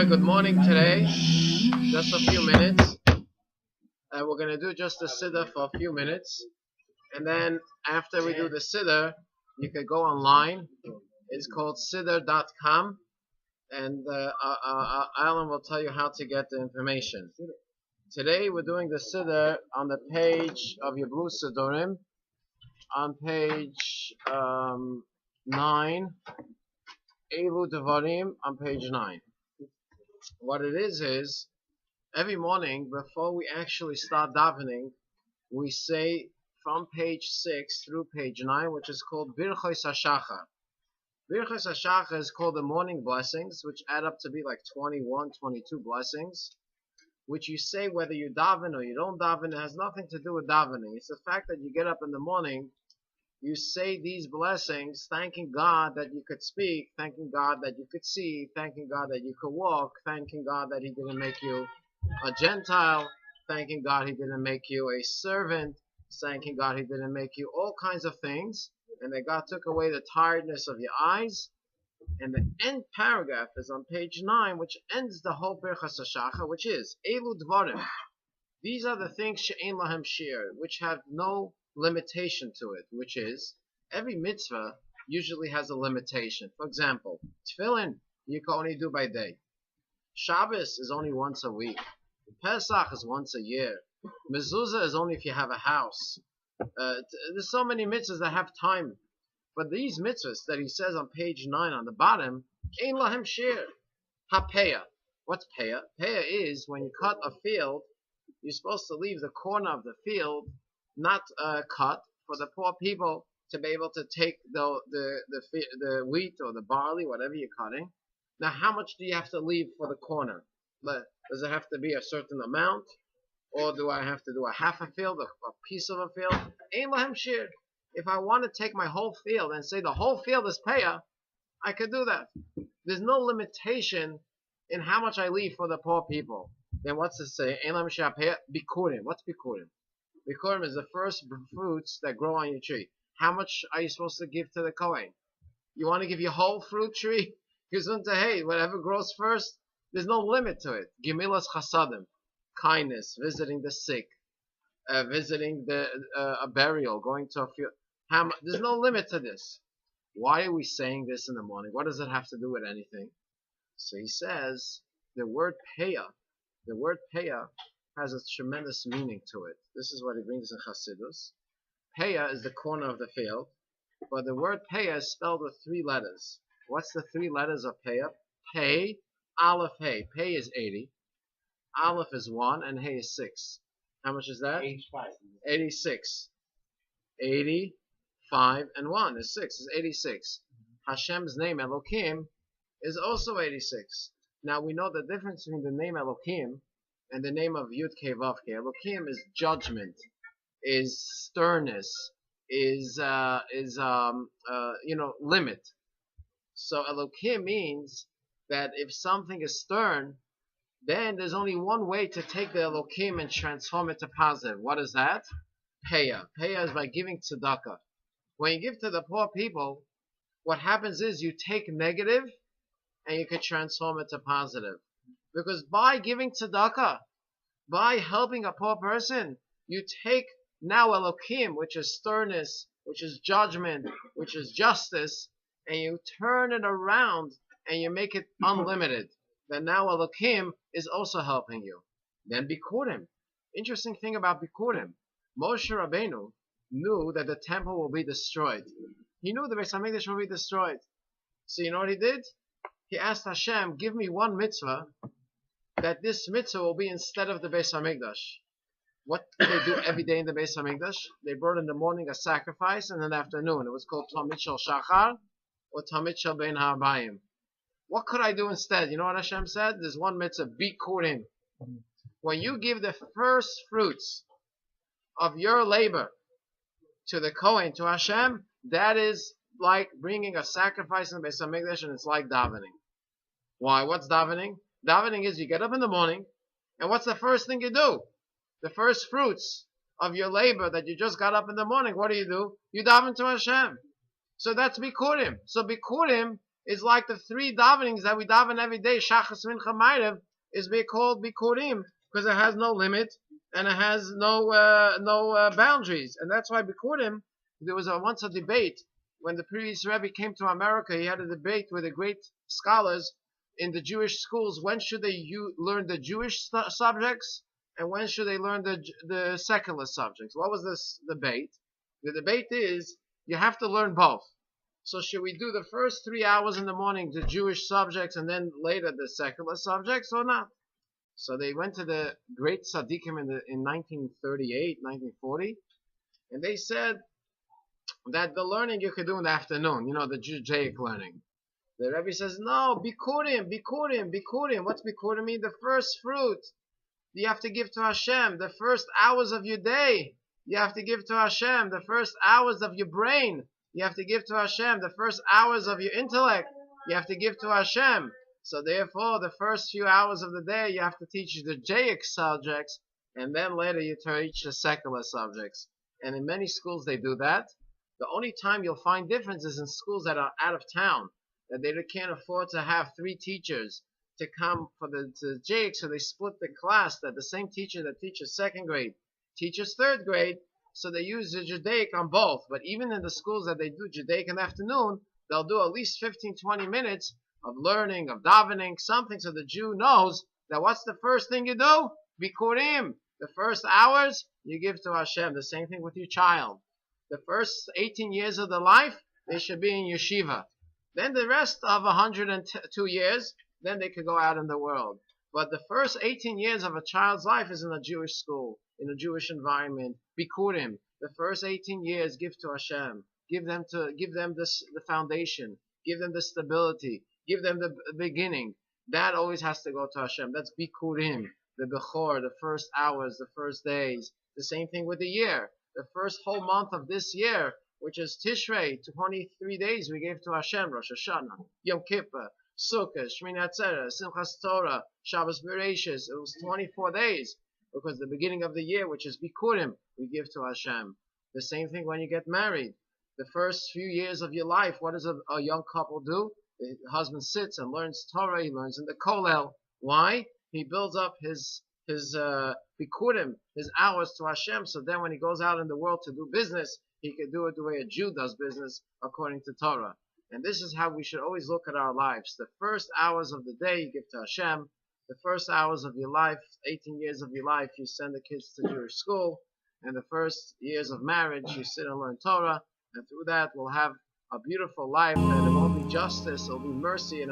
Good morning today. Just a few minutes. We're going to do just the Siddur for a few minutes. And then after we do the Siddur, you can go online. It's called Siddur.com. And Alan will tell you how to get the information. Today we're doing the Siddur on the page of your blue Siddurim. On page 9. Elu Devarim on page 9. What it is every morning before we actually start davening, we say from page 6 through page 9, which is called Birchos HaShachar. Birchos HaShachar is called the morning blessings, which add up to be like 21, 22 blessings, which you say whether you daven or you don't daven. It has nothing to do with davening. It's the fact that you get up in the morning, you say these blessings, thanking God that you could speak, thanking God that you could see, thanking God that you could walk, thanking God that He didn't make you a Gentile, thanking God He didn't make you a servant, thanking God He didn't make you all kinds of things, and that God took away the tiredness of your eyes. And the end paragraph is on page 9, which ends the whole Birchos HaShachar, which is Elu Dvarim. These are the things Shain lahem shir, which have no limitation to it, which is every mitzvah usually has a limitation. For example, tefillin you can only do by day. Shabbos is only once a week. Pesach is once a year. Mezuzah is only if you have a house. There's so many mitzvahs that have time. But these mitzvahs that he says on page 9 on the bottom, ein lahem shir. Ha-peah. What's peah? Peah is when you cut a field, you're supposed to leave the corner of the field not cut for the poor people to be able to take the wheat or the barley, whatever you're cutting. Now, how much do you have to leave for the corner? Does it have to be a certain amount? Or do I have to do a half a field, a piece of a field? Ein lahem shir. If I want to take my whole field and say the whole field is peah, I could do that. There's no limitation in how much I leave for the poor people. Then what's it say? Ein lahem shir peah bikurim. What's bikurim? Bikurim is the first fruits that grow on your tree. How much are you supposed to give to the Kohen? You want to give your whole fruit tree? Hey, whatever grows first, there's no limit to it. Gemilas chasadim, kindness, visiting the sick, visiting a burial, going to a field. There's no limit to this. Why are we saying this in the morning? What does it have to do with anything? So he says the word peah has a tremendous meaning to it. This is what he brings in Chassidus. Peah is the corner of the field, but the word peah is spelled with 3 letters. What's the 3 letters of peah? Pei, Aleph, Hey. Pei is 80, Aleph is 1, and Hey is 6. How much is that? 86. 80, 5, and 1 is 6. Is 86. Hashem's name, Elohim, is also 86. Now we know the difference between the name Elohim and the name of Yud Kei Vav Kei. Elohim is judgment, is sternness, is limit. So Elohim means that if something is stern, then there's only one way to take the Elohim and transform it to positive. What is that? Peah. Peah is by giving tzedakah. When you give to the poor people, what happens is you take negative and you can transform it to positive. Because by giving tzedakah, by helping a poor person, you take now Elohim, which is sternness, which is judgment, which is justice, and you turn it around and you make it unlimited. Then now Elohim is also helping you. Then Bikurim. Interesting thing about Bikurim. Moshe Rabbeinu knew that the temple will be destroyed. He knew the Beis HaMikdash will be destroyed. So you know what he did? He asked Hashem, give me one mitzvah that this mitzvah will be instead of the Beis HaMikdash. What did they do every day in the Beis HaMikdash? They brought in the morning a sacrifice and in the afternoon. It was called Tamid Shel Shachar or Tamid Shel Bein HaArbayim. What could I do instead? You know what Hashem said? There's one mitzvah, Bikurim. When you give the first fruits of your labor to the Kohen, to Hashem, that is like bringing a sacrifice in the Beis HaMikdash, and it's like davening. Why? What's davening? Davening is you get up in the morning, and what's the first thing you do? The first fruits of your labor that you just got up in the morning, what do? You daven to Hashem. So that's Bikurim. So Bikurim is like the 3 davenings that we daven every day, Shachas, Mincha, Ma'ariv, is being called Bikurim, because it has no limit and it has no boundaries. And that's why Bikurim, there was once a debate. When the previous Rabbi came to America, he had a debate with the great scholars in the Jewish schools. When should they learn the Jewish subjects, and when should they learn the secular subjects? What was this debate? The debate is, you have to learn both. So should we do the first 3 hours in the morning the Jewish subjects and then later the secular subjects, or not? So they went to the great tzaddikim in 1938, 1940, and they said that the learning you could do in the afternoon, the Judaic learning. The Rebbe says, no, bikurim, bikurim, bikurim. What's bikurim mean? The first fruit you have to give to Hashem. The first hours of your day you have to give to Hashem. The first hours of your brain you have to give to Hashem. The first hours of your intellect you have to give to Hashem. So therefore, the first few hours of the day you have to teach the Judaic subjects, and then later you teach the secular subjects. And in many schools they do that. The only time you'll find differences in schools that are out of town, that they can't afford to have 3 teachers to come for the Judaic, so they split the class, that the same teacher that teaches 2nd grade teaches 3rd grade, so they use the Judaic on both. But even in the schools that they do Judaic in the afternoon, they'll do at least 15-20 minutes of learning, of davening, something, so the Jew knows that what's the first thing you do? Bikurim. The first hours you give to Hashem. The same thing with your child. The first 18 years of their life, they should be in yeshiva. Then the rest of 102 years, then they could go out in the world. But the first 18 years of a child's life is in a Jewish school, in a Jewish environment. Bikurim. The first 18 years, give to Hashem. Give them the foundation. Give them the stability. Give them the beginning. That always has to go to Hashem. That's bikurim. The bechor, the first hours, the first days. The same thing with the year. The first whole month of this year, which is Tishrei, 23 days we gave to Hashem, Rosh Hashanah, Yom Kippur, Sukkot, Shmini Atzeret, Simchas Torah, Shabbos Bereshis. It was 24 days, because the beginning of the year, which is Bikurim, we give to Hashem. The same thing when you get married. The first few years of your life, what does a young couple do? The husband sits and learns Torah, he learns in the Kollel. Why? He builds up his bikurim, his hours to Hashem, so then when he goes out in the world to do business, he can do it the way a Jew does business according to Torah. And this is how we should always look at our lives. The first hours of the day you give to Hashem. The first hours of your life, 18 years of your life, you send the kids to Jewish school. And the first years of marriage, you sit and learn Torah. And through that, we'll have a beautiful life, and it won't be justice, it'll be mercy and